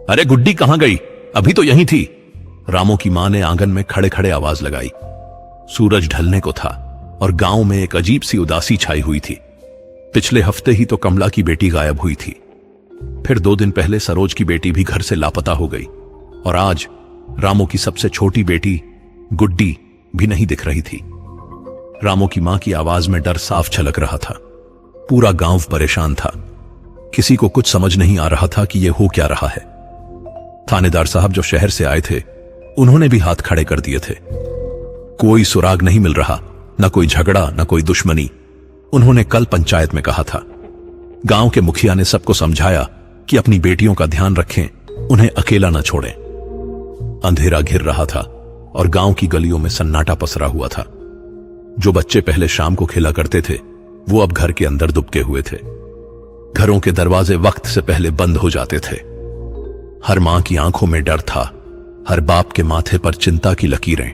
अरे गुड्डी कहां गई? अभी तो यहीं थी। रामू की मां ने आंगन में खड़े खड़े आवाज लगाई। सूरज ढलने को था और गांव में एक अजीब सी उदासी छाई हुई थी। पिछले हफ्ते ही तो कमला की बेटी गायब हुई थी, फिर 2 दिन पहले सरोज की बेटी भी घर से लापता हो गई, और आज रामू की सबसे छोटी बेटी गुड्डी भी नहीं दिख रही थी। रामू की मां की आवाज में डर साफ झलक रहा था। पूरा गांव परेशान था। किसी को कुछ समझ नहीं आ रहा था कि यह हो क्या रहा है। थानेदार साहब जो शहर से आए थे, उन्होंने भी हाथ खड़े कर दिए थे। कोई सुराग नहीं मिल रहा, न कोई झगड़ा, न कोई दुश्मनी। उन्होंने कल पंचायत में कहा था। गांव के मुखिया ने सबको समझाया कि अपनी बेटियों का ध्यान रखें, उन्हें अकेला न छोड़ें। अंधेरा घिर रहा था और गांव की गलियों में सन्नाटा पसरा हुआ था। जो बच्चे पहले शाम को खेला करते थे, वो अब घर के अंदर दुबके हुए थे। घरों के दरवाजे वक्त से पहले बंद हो जाते थे। हर मां की आंखों में डर था, हर बाप के माथे पर चिंता की लकीरें।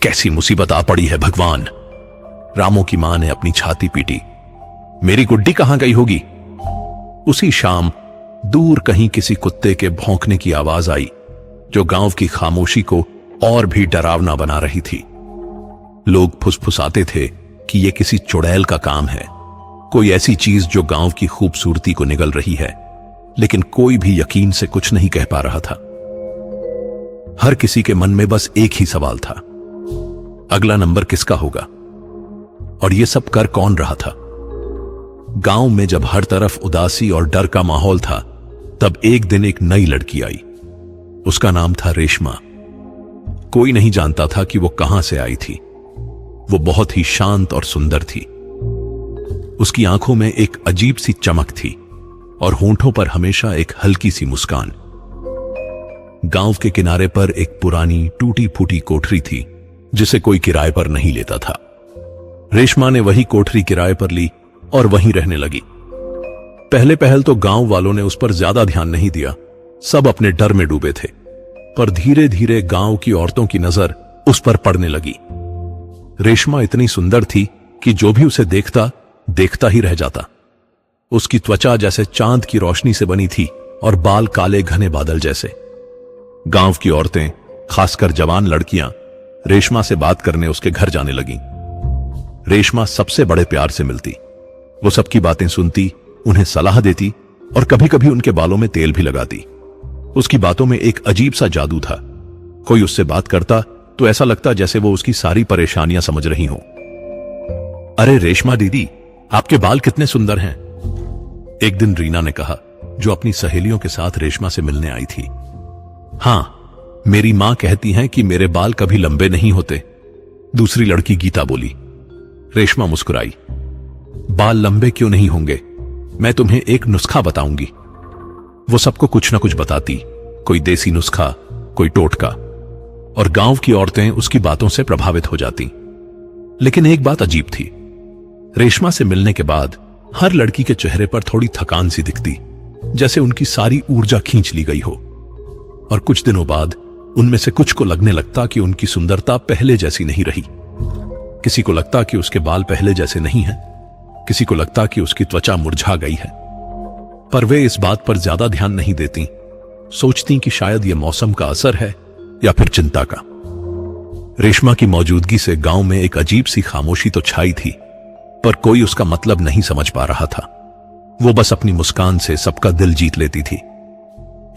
कैसी मुसीबत आ पड़ी है भगवान! रामू की मां ने अपनी छाती पीटी। मेरी गुड्डी कहां गई होगी? उसी शाम दूर कहीं किसी कुत्ते के भौंकने की आवाज आई, जो गांव की खामोशी को और भी डरावना बना रही थी। लोग फुसफुसाते थे कि यह किसी चुड़ैल का काम है, कोई ऐसी चीज जो गांव की खूबसूरती को निगल रही है, लेकिन कोई भी यकीन से कुछ नहीं कह पा रहा था। हर किसी के मन में बस एक ही सवाल था, अगला नंबर किसका होगा? और यह सब कर कौन रहा था? गांव में जब हर तरफ उदासी और डर का माहौल था, तब एक दिन एक नई लड़की आई। उसका नाम था रेशमा। कोई नहीं जानता था कि वो कहां से आई थी। वो बहुत ही शांत और सुंदर थी। उसकी आंखों में एक अजीब सी चमक थी और होंठों पर हमेशा एक हल्की सी मुस्कान। गांव के किनारे पर एक पुरानी टूटी फूटी कोठरी थी, जिसे कोई किराए पर नहीं लेता था। रेशमा ने वही कोठरी किराए पर ली और वहीं रहने लगी। पहले पहल तो गांव वालों ने उस पर ज्यादा ध्यान नहीं दिया, सब अपने डर में डूबे थे। पर धीरे धीरे गांव की औरतों की नजर उस पर पड़ने लगी। रेशमा इतनी सुंदर थी कि जो भी उसे देखता देखता ही रह जाता। उसकी त्वचा जैसे चांद की रोशनी से बनी थी और बाल काले घने बादल जैसे। गांव की औरतें, खासकर जवान लड़कियां, रेशमा से बात करने उसके घर जाने लगीं। रेशमा सबसे बड़े प्यार से मिलती। वो सबकी बातें सुनती, उन्हें सलाह देती और कभी कभी उनके बालों में तेल भी लगाती। उसकी बातों में एक अजीब सा जादू था। कोई उससे बात करता तो ऐसा लगता जैसे वो उसकी सारी परेशानियां समझ रही हों। अरे रेशमा दीदी, आपके बाल कितने सुंदर हैं, एक दिन रीना ने कहा, जो अपनी सहेलियों के साथ रेशमा से मिलने आई थी। हां, मेरी मां कहती हैं कि मेरे बाल कभी लंबे नहीं होते, दूसरी लड़की गीता बोली। रेशमा मुस्कुराई। बाल लंबे क्यों नहीं होंगे? मैं तुम्हें एक नुस्खा बताऊंगी। वो सबको कुछ ना कुछ बताती, कोई देसी नुस्खा, कोई टोटका, और गांव की औरतें उसकी बातों से प्रभावित हो जाती। लेकिन एक बात अजीब थी। रेशमा से मिलने के बाद हर लड़की के चेहरे पर थोड़ी थकान सी दिखती, जैसे उनकी सारी ऊर्जा खींच ली गई हो। और कुछ दिनों बाद उनमें से कुछ को लगने लगता कि उनकी सुंदरता पहले जैसी नहीं रही। किसी को लगता कि उसके बाल पहले जैसे नहीं हैं, किसी को लगता कि उसकी त्वचा मुरझा गई है। पर वे इस बात पर ज्यादा ध्यान नहीं देती, सोचती कि शायद यह मौसम का असर है या फिर चिंता का। रेशमा की मौजूदगी से गांव में एक अजीब सी खामोशी तो छाई थी, पर कोई उसका मतलब नहीं समझ पा रहा था। वो बस अपनी मुस्कान से सबका दिल जीत लेती थी।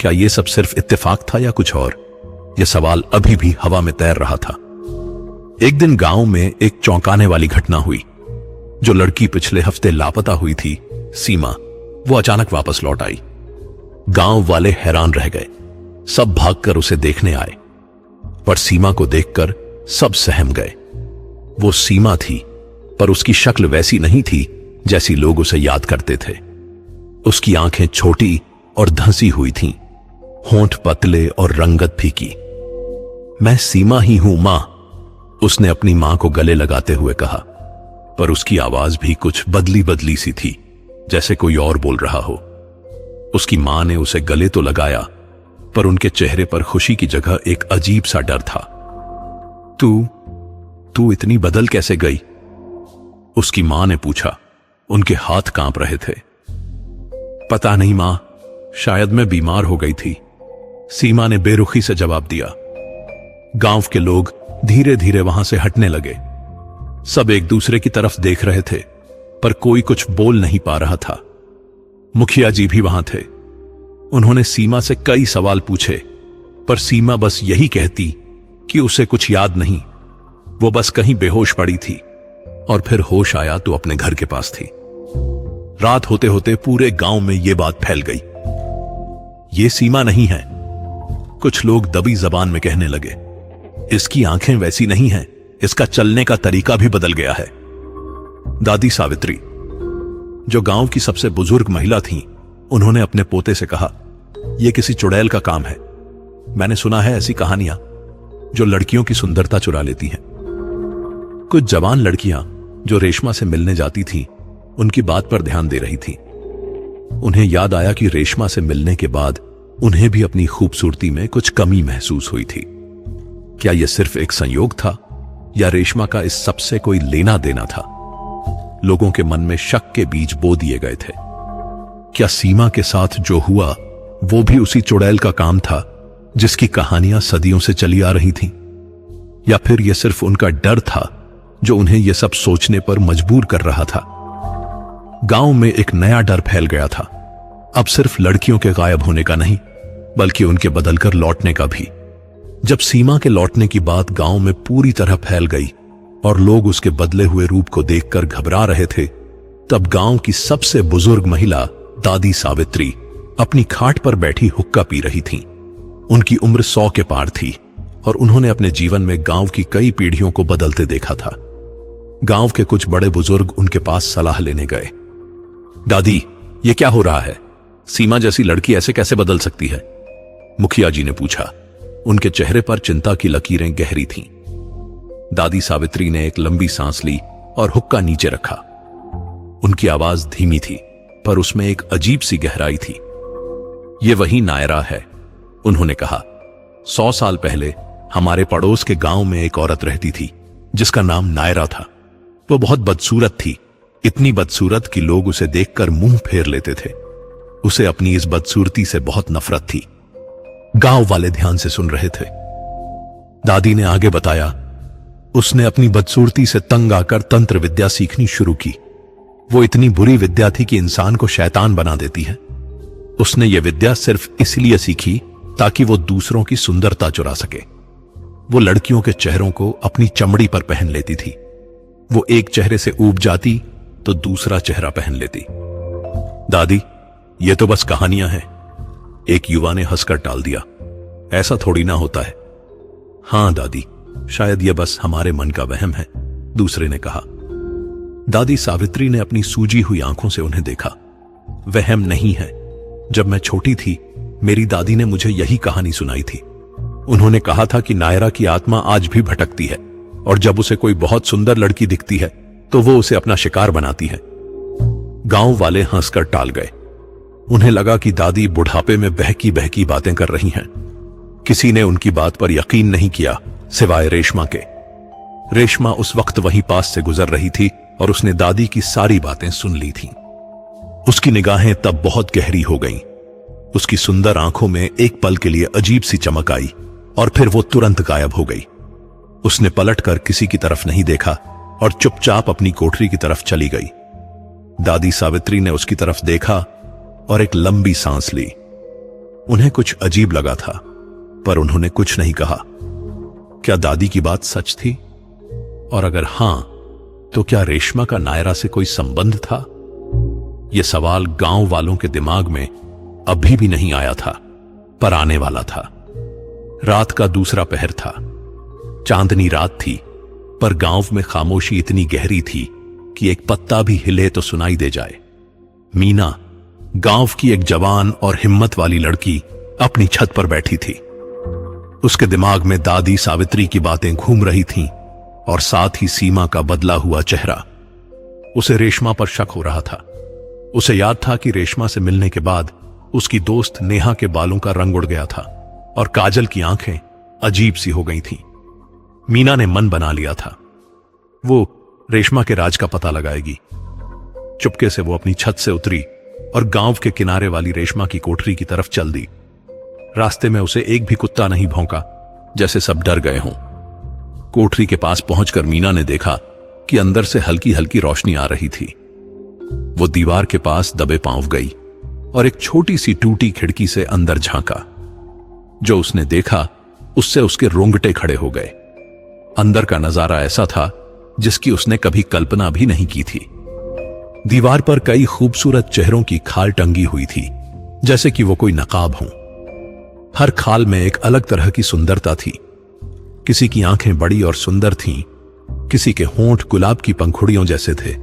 क्या यह सब सिर्फ इत्तेफाक था या कुछ और? यह सवाल अभी भी हवा में तैर रहा था। एक दिन गांव में एक चौंकाने वाली घटना हुई। जो लड़की पिछले हफ्ते लापता हुई थी, सीमा, वो अचानक वापस लौट आई। गांव वाले हैरान रह गए। सब भागकर उसे देखने आए, पर सीमा को देखकर सब सहम गए। वो सीमा थी, पर उसकी शक्ल वैसी नहीं थी जैसी लोग उसे याद करते थे। उसकी आंखें छोटी और धंसी हुई थीं, होंठ पतले और रंगत फीकी। मैं सीमा ही हूं मां, उसने अपनी मां को गले लगाते हुए कहा, पर उसकी आवाज भी कुछ बदली बदली सी थी, जैसे कोई और बोल रहा हो। उसकी मां ने उसे गले तो लगाया, पर उनके चेहरे पर खुशी की जगह एक अजीब सा डर था। तू इतनी बदल कैसे गई? उसकी मां ने पूछा। उनके हाथ कांप रहे थे। पता नहीं मां, शायद मैं बीमार हो गई थी, सीमा ने बेरुखी से जवाब दिया। गांव के लोग धीरे धीरे वहां से हटने लगे। सब एक दूसरे की तरफ देख रहे थे, पर कोई कुछ बोल नहीं पा रहा था। मुखिया जी भी वहां थे। उन्होंने सीमा से कई सवाल पूछे, पर सीमा बस यही कहती कि उसे कुछ याद नहीं। वो बस कहीं बेहोश पड़ी थी और फिर होश आया तो अपने घर के पास थी। रात होते होते पूरे गांव में यह बात फैल गई, ये सीमा नहीं है। कुछ लोग दबी जबान में कहने लगे, इसकी आंखें वैसी नहीं हैं, इसका चलने का तरीका भी बदल गया है। दादी सावित्री, जो गांव की सबसे बुजुर्ग महिला थीं, उन्होंने अपने पोते से कहा, यह किसी चुड़ैल का काम है। मैंने सुना है ऐसी कहानियां जो लड़कियों की सुंदरता चुरा लेती हैं। कुछ जवान लड़कियां जो रेशमा से मिलने जाती थीं, उनकी बात पर ध्यान दे रही थीं। उन्हें याद आया कि रेशमा से मिलने के बाद उन्हें भी अपनी खूबसूरती में कुछ कमी महसूस हुई थी। क्या यह सिर्फ एक संयोग था या रेशमा का इस सबसे कोई लेना देना था? लोगों के मन में शक के बीज बो दिए गए थे। क्या सीमा के साथ जो हुआ वो भी उसी चुड़ैल का काम था जिसकी कहानियां सदियों से चली आ रही थीं? या फिर यह सिर्फ उनका डर था जो उन्हें यह सब सोचने पर मजबूर कर रहा था? गांव में एक नया डर फैल गया था। अब सिर्फ लड़कियों के गायब होने का नहीं, बल्कि उनके बदलकर लौटने का भी। जब सीमा के लौटने की बात गांव में पूरी तरह फैल गई और लोग उसके बदले हुए रूप को देखकर घबरा रहे थे, तब गांव की सबसे बुजुर्ग महिला दादी सावित्री अपनी खाट पर बैठी हुक्का पी रही थीं। उनकी उम्र 100 के पार थी और उन्होंने अपने जीवन में गांव की कई पीढ़ियों को बदलते देखा था। गांव के कुछ बड़े बुजुर्ग उनके पास सलाह लेने गए। दादी, ये क्या हो रहा है? सीमा जैसी लड़की ऐसे कैसे बदल सकती है? मुखिया जी ने पूछा। उनके चेहरे पर चिंता की लकीरें गहरी थीं। दादी सावित्री ने एक लंबी सांस ली और हुक्का नीचे रखा। उनकी आवाज धीमी थी, पर उसमें एक अजीब सी गहराई थी। यह वही नायरा है, उन्होंने कहा। 100 साल पहले हमारे पड़ोस के गांव में एक औरत रहती थी जिसका नाम नायरा था। वो बहुत बदसूरत थी, इतनी बदसूरत कि लोग उसे देखकर मुंह फेर लेते थे। उसे अपनी इस बदसूरती से बहुत नफरत थी। गांव वाले ध्यान से सुन रहे थे। दादी ने आगे बताया, उसने अपनी बदसूरती से तंग आकर तंत्र विद्या सीखनी शुरू की। वो इतनी बुरी विद्या थी कि इंसान को शैतान बना देती है। उसने ये विद्या सिर्फ इसलिए सीखी ताकि वो दूसरों की सुंदरता चुरा सके। वो लड़कियों के चेहरों को अपनी चमड़ी पर पहन लेती थी। वो एक चेहरे से ऊब जाती तो दूसरा चेहरा पहन लेती। दादी, ये तो बस कहानियां हैं, एक युवा ने हंसकर टाल दिया। ऐसा थोड़ी ना होता है। हां दादी, शायद यह बस हमारे मन का वहम है, दूसरे ने कहा। दादी सावित्री ने अपनी सूजी हुई आंखों से उन्हें देखा। वहम नहीं है। जब मैं छोटी थी, मेरी दादी ने मुझे यही कहानी सुनाई थी। उन्होंने कहा था कि नायरा की आत्मा आज भी भटकती है और जब उसे कोई बहुत सुंदर लड़की दिखती है तो वो उसे अपना शिकार बनाती है। गांव वाले हंसकर टाल गए। उन्हें लगा कि दादी बुढ़ापे में बहकी बहकी बातें कर रही हैं। किसी ने उनकी बात पर यकीन नहीं किया सिवाय रेशमा के। रेशमा उस वक्त वहीं पास से गुजर रही थी और उसने दादी की सारी बातें सुन ली थीं। उसकी निगाहें तब बहुत गहरी हो गईं। उसकी सुंदर आंखों में एक पल के लिए अजीब सी चमक आई और फिर वो तुरंत गायब हो गई। उसने पलटकर किसी की तरफ नहीं देखा और चुपचाप अपनी कोठरी की तरफ चली गई। दादी सावित्री ने उसकी तरफ देखा और एक लंबी सांस ली। उन्हें कुछ अजीब लगा था, पर उन्होंने कुछ नहीं कहा। क्या दादी की बात सच थी? और अगर हां, तो क्या रेशमा का नायरा से कोई संबंध था? यह सवाल गांव वालों के दिमाग में अभी भी नहीं आया था, पर आने वाला था। रात का दूसरा पहर था। चांदनी रात थी, पर गांव में खामोशी इतनी गहरी थी कि एक पत्ता भी हिले तो सुनाई दे जाए। मीना, गांव की एक जवान और हिम्मत वाली लड़की, अपनी छत पर बैठी थी। उसके दिमाग में दादी सावित्री की बातें घूम रही थीं और साथ ही सीमा का बदला हुआ चेहरा। उसे रेशमा पर शक हो रहा था। उसे याद था कि रेशमा से मिलने के बाद उसकी दोस्त नेहा के बालों का रंग उड़ गया था और काजल की आंखें अजीब सी हो गई थीं। मीना ने मन बना लिया था, वो रेशमा के राज का पता लगाएगी। चुपके से वो अपनी छत से उतरी और गांव के किनारे वाली रेशमा की कोठरी की तरफ चल दी। रास्ते में उसे एक भी कुत्ता नहीं भौंका, जैसे सब डर गए हों। कोठरी के पास पहुंचकर मीना ने देखा कि अंदर से हल्की हल्की रोशनी आ रही थी। वो दीवार के पास दबे पांव गई और एक छोटी सी टूटी खिड़की से अंदर झांका। जो उसने देखा उससे उसके रोंगटे खड़े हो गए। अंदर का नजारा ऐसा था जिसकी उसने कभी कल्पना भी नहीं की थी। दीवार पर कई खूबसूरत चेहरों की खाल टंगी हुई थी, जैसे कि वो कोई नकाब हो। हर खाल में एक अलग तरह की सुंदरता थी। किसी की आंखें बड़ी और सुंदर थीं, किसी के होंठ गुलाब की पंखुड़ियों जैसे थे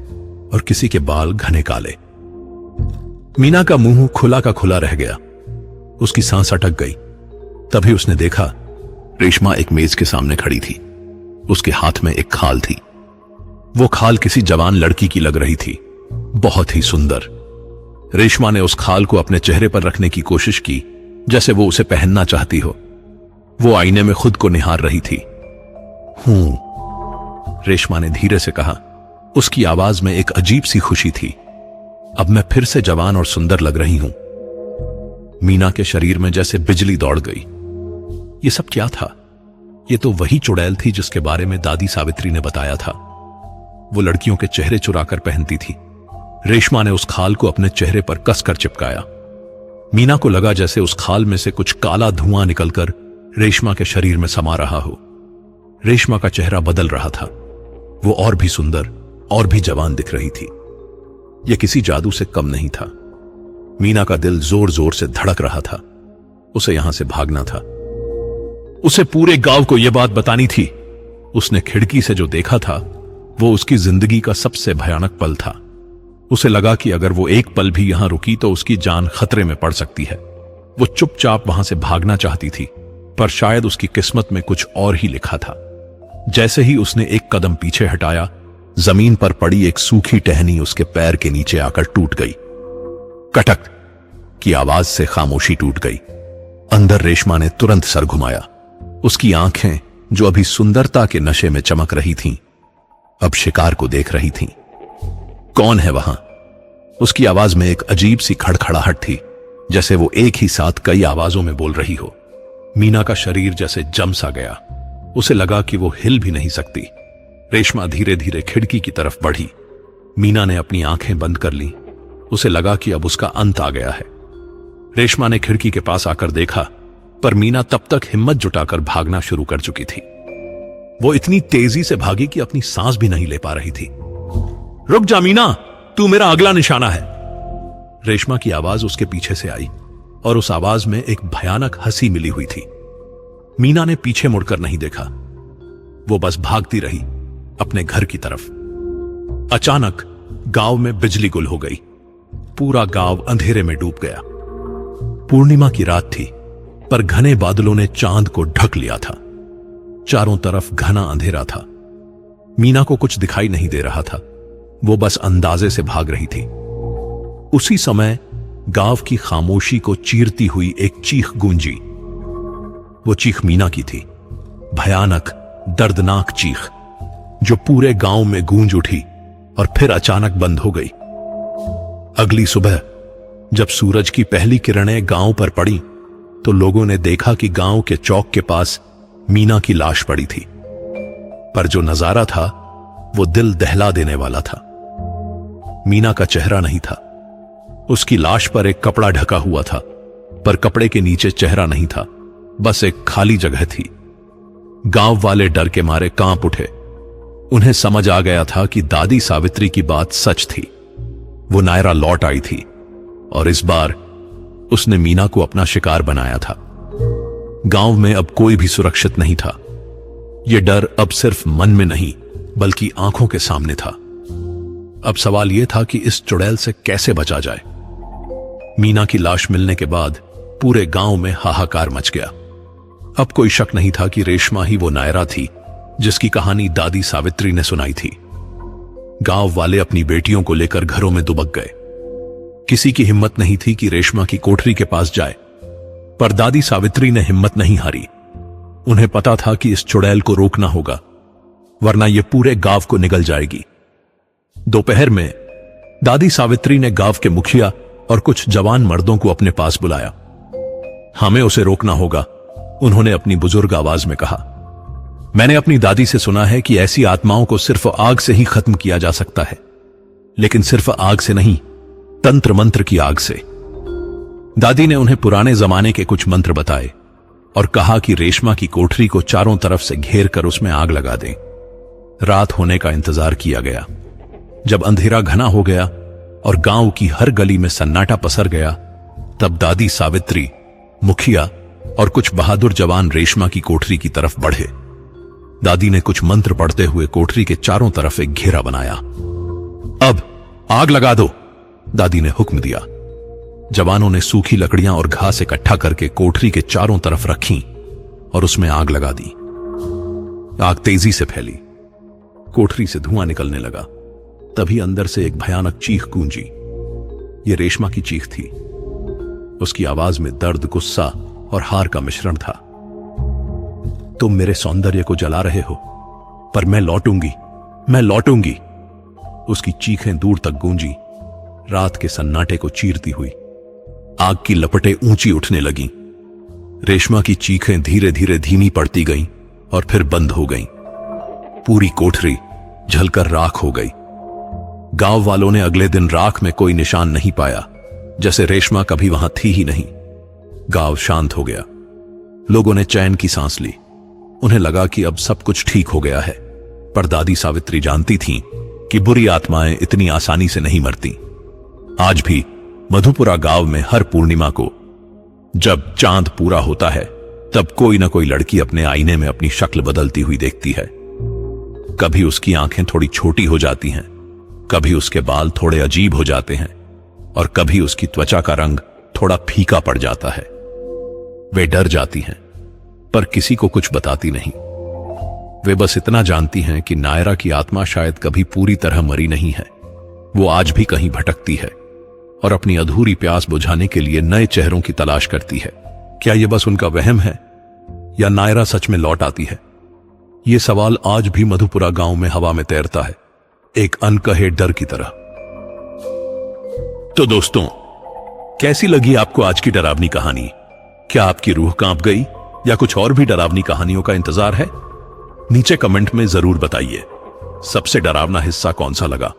और किसी के बाल घने काले। मीना का मुंह खुला का खुला रह गया। उसकी सांस अटक गई। तभी उसने देखा रेशमा एक मेज के सामने खड़ी थी। उसके हाथ में एक खाल थी। वो खाल किसी जवान लड़की की लग रही थी, बहुत ही सुंदर। रेशमा ने उस खाल को अपने चेहरे पर रखने की कोशिश की, जैसे वो उसे पहनना चाहती हो। वो आईने में खुद को निहार रही थी। रेशमा ने धीरे से कहा। उसकी आवाज में एक अजीब सी खुशी थी। अब मैं फिर से जवान और सुंदर लग रही हूं। मीना के शरीर में जैसे बिजली दौड़ गई। ये सब क्या था? ये तो वही चुड़ैल थी जिसके बारे में दादी सावित्री ने बताया था। वो लड़कियों के चेहरे चुराकर पहनती थी। रेशमा ने उस खाल को अपने चेहरे पर कसकर चिपकाया। मीना को लगा जैसे उस खाल में से कुछ काला धुआं निकलकर रेशमा के शरीर में समा रहा हो। रेशमा का चेहरा बदल रहा था। वो और भी सुंदर और भी जवान दिख रही थी। यह किसी जादू से कम नहीं था। मीना का दिल जोर जोर से धड़क रहा था। उसे यहां से भागना था। उसे पूरे गांव को यह बात बतानी थी। उसने खिड़की से जो देखा था वो उसकी जिंदगी का सबसे भयानक पल था। उसे लगा कि अगर वो एक पल भी यहां रुकी तो उसकी जान खतरे में पड़ सकती है। वो चुपचाप वहां से भागना चाहती थी, पर शायद उसकी किस्मत में कुछ और ही लिखा था। जैसे ही उसने एक कदम पीछे हटाया, जमीन पर पड़ी एक सूखी टहनी उसके पैर के नीचे आकर टूट गई। कटक की आवाज से खामोशी टूट गई। अंदर रेशमा ने तुरंत सर घुमाया। उसकी आंखें, जो अभी सुंदरता के नशे में चमक रही थीं, अब शिकार को देख रही थीं। कौन है वहां? उसकी आवाज में एक अजीब सी खड़खड़ाहट थी, जैसे वो एक ही साथ कई आवाजों में बोल रही हो। मीना का शरीर जैसे जम सा गया। उसे लगा कि वो हिल भी नहीं सकती। रेशमा धीरे धीरे खिड़की की तरफ बढ़ी। मीना ने अपनी आंखें बंद कर ली। उसे लगा कि अब उसका अंत आ गया है। रेशमा ने खिड़की के पास आकर देखा, पर मीना तब तक हिम्मत जुटाकर भागना शुरू कर चुकी थी। वो इतनी तेजी से भागी कि अपनी सांस भी नहीं ले पा रही थी। रुक जा मीना, तू मेरा अगला निशाना है। रेशमा की आवाज उसके पीछे से आई और उस आवाज में एक भयानक हंसी मिली हुई थी। मीना ने पीछे मुड़कर नहीं देखा। वो बस भागती रही अपने घर की तरफ। अचानक गांव में बिजली गुल हो गई। पूरा गांव अंधेरे में डूब गया। पूर्णिमा की रात थी, पर घने बादलों ने चांद को ढक लिया था। चारों तरफ घना अंधेरा था। मीना को कुछ दिखाई नहीं दे रहा था। वो बस अंदाजे से भाग रही थी। उसी समय गांव की खामोशी को चीरती हुई एक चीख गूंजी। वो चीख मीना की थी। भयानक, दर्दनाक चीख, जो पूरे गांव में गूंज उठी और फिर अचानक बंद हो गई। अगली सुबह जब सूरज की पहली किरणें गांव पर पड़ी, तो लोगों ने देखा कि गांव के चौक के पास मीना की लाश पड़ी थी। पर जो नजारा था वो दिल दहला देने वाला था। मीना का चेहरा नहीं था। उसकी लाश पर एक कपड़ा ढका हुआ था, पर कपड़े के नीचे चेहरा नहीं था, बस एक खाली जगह थी। गांव वाले डर के मारे कांप उठे। उन्हें समझ आ गया था कि दादी सावित्री की बात सच थी। वो नायरा लौट आई थी और इस बार उसने मीना को अपना शिकार बनाया था। गांव में अब कोई भी सुरक्षित नहीं था। यह डर अब सिर्फ मन में नहीं, बल्कि आंखों के सामने था। अब सवाल यह था कि इस चुड़ैल से कैसे बचा जाए। मीना की लाश मिलने के बाद पूरे गांव में हाहाकार मच गया। अब कोई शक नहीं था कि रेशमा ही वो नायरा थी जिसकी कहानी दादी सावित्री ने सुनाई थी। गांव वाले अपनी बेटियों को लेकर घरों में दुबक गए। किसी की हिम्मत नहीं थी कि रेशमा की कोठरी के पास जाए, पर दादी सावित्री ने हिम्मत नहीं हारी। उन्हें पता था कि इस चुड़ैल को रोकना होगा, वरना यह पूरे गांव को निगल जाएगी। दोपहर में दादी सावित्री ने गांव के मुखिया और कुछ जवान मर्दों को अपने पास बुलाया। हमें उसे रोकना होगा, उन्होंने अपनी बुजुर्ग आवाज में कहा। मैंने अपनी दादी से सुना है कि ऐसी आत्माओं को सिर्फ आग से ही खत्म किया जा सकता है, लेकिन सिर्फ आग से नहीं, तंत्र मंत्र की आग से। दादी ने उन्हें पुराने जमाने के कुछ मंत्र बताए और कहा कि रेशमा की कोठरी को चारों तरफ से घेर कर उसमें आग लगा दें। रात होने का इंतजार किया गया। जब अंधेरा घना हो गया और गांव की हर गली में सन्नाटा पसर गया, तब दादी सावित्री, मुखिया और कुछ बहादुर जवान रेशमा की कोठरी की तरफ बढ़े। दादी ने कुछ मंत्र पढ़ते हुए कोठरी के चारों तरफ एक घेरा बनाया। अब आग लगा दो, दादी ने हुक्म दिया। जवानों ने सूखी लकड़ियां और घास इकट्ठा करके कोठरी के चारों तरफ रखी और उसमें आग लगा दी। आग तेजी से फैली, कोठरी से धुआं निकलने लगा। तभी अंदर से एक भयानक चीख गूंजी। यह रेशमा की चीख थी। उसकी आवाज में दर्द, गुस्सा और हार का मिश्रण था। तुम मेरे सौंदर्य को जला रहे हो, पर मैं लौटूंगी, मैं लौटूंगी। उसकी चीखें दूर तक गूंजी, रात के सन्नाटे को चीरती हुई। आग की लपटें ऊंची उठने लगीं। रेशमा की चीखें धीरे धीरे धीमी पड़ती गईं और फिर बंद हो गईं। पूरी कोठरी जलकर राख हो गई। गांव वालों ने अगले दिन राख में कोई निशान नहीं पाया, जैसे रेशमा कभी वहां थी ही नहीं। गांव शांत हो गया। लोगों ने चैन की सांस ली। उन्हें लगा कि अब सब कुछ ठीक हो गया है। पर दादी सावित्री जानती थीं कि बुरी आत्माएं इतनी आसानी से नहीं मरती। आज भी मधुपुरा गांव में हर पूर्णिमा को जब चांद पूरा होता है, तब कोई ना कोई लड़की अपने आईने में अपनी शक्ल बदलती हुई देखती है। कभी उसकी आंखें थोड़ी छोटी हो जाती हैं, कभी उसके बाल थोड़े अजीब हो जाते हैं और कभी उसकी त्वचा का रंग थोड़ा फीका पड़ जाता है। वे डर जाती हैं, पर किसी को कुछ बताती नहीं। वे बस इतना जानती हैं कि नायरा की आत्मा शायद कभी पूरी तरह मरी नहीं है। वो आज भी कहीं भटकती है और अपनी अधूरी प्यास बुझाने के लिए नए चेहरों की तलाश करती है। क्या यह बस उनका वहम है या नायरा सच में लौट आती है? यह सवाल आज भी मधुपुरा गांव में हवा में तैरता है, एक अनकहे डर की तरह। तो दोस्तों, कैसी लगी आपको आज की डरावनी कहानी? क्या आपकी रूह कांप गई या कुछ और भी डरावनी कहानियों का इंतजार है? नीचे कमेंट में जरूर बताइए। सबसे डरावना हिस्सा कौन सा लगा?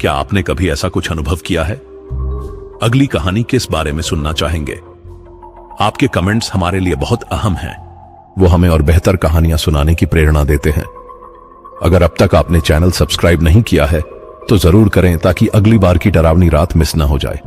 क्या आपने कभी ऐसा कुछ अनुभव किया है? अगली कहानी किस बारे में सुनना चाहेंगे? आपके कमेंट्स हमारे लिए बहुत अहम हैं। वो हमें और बेहतर कहानियां सुनाने की प्रेरणा देते हैं। अगर अब तक आपने चैनल सब्सक्राइब नहीं किया है तो जरूर करें, ताकि अगली बार की डरावनी रात मिस ना हो जाए।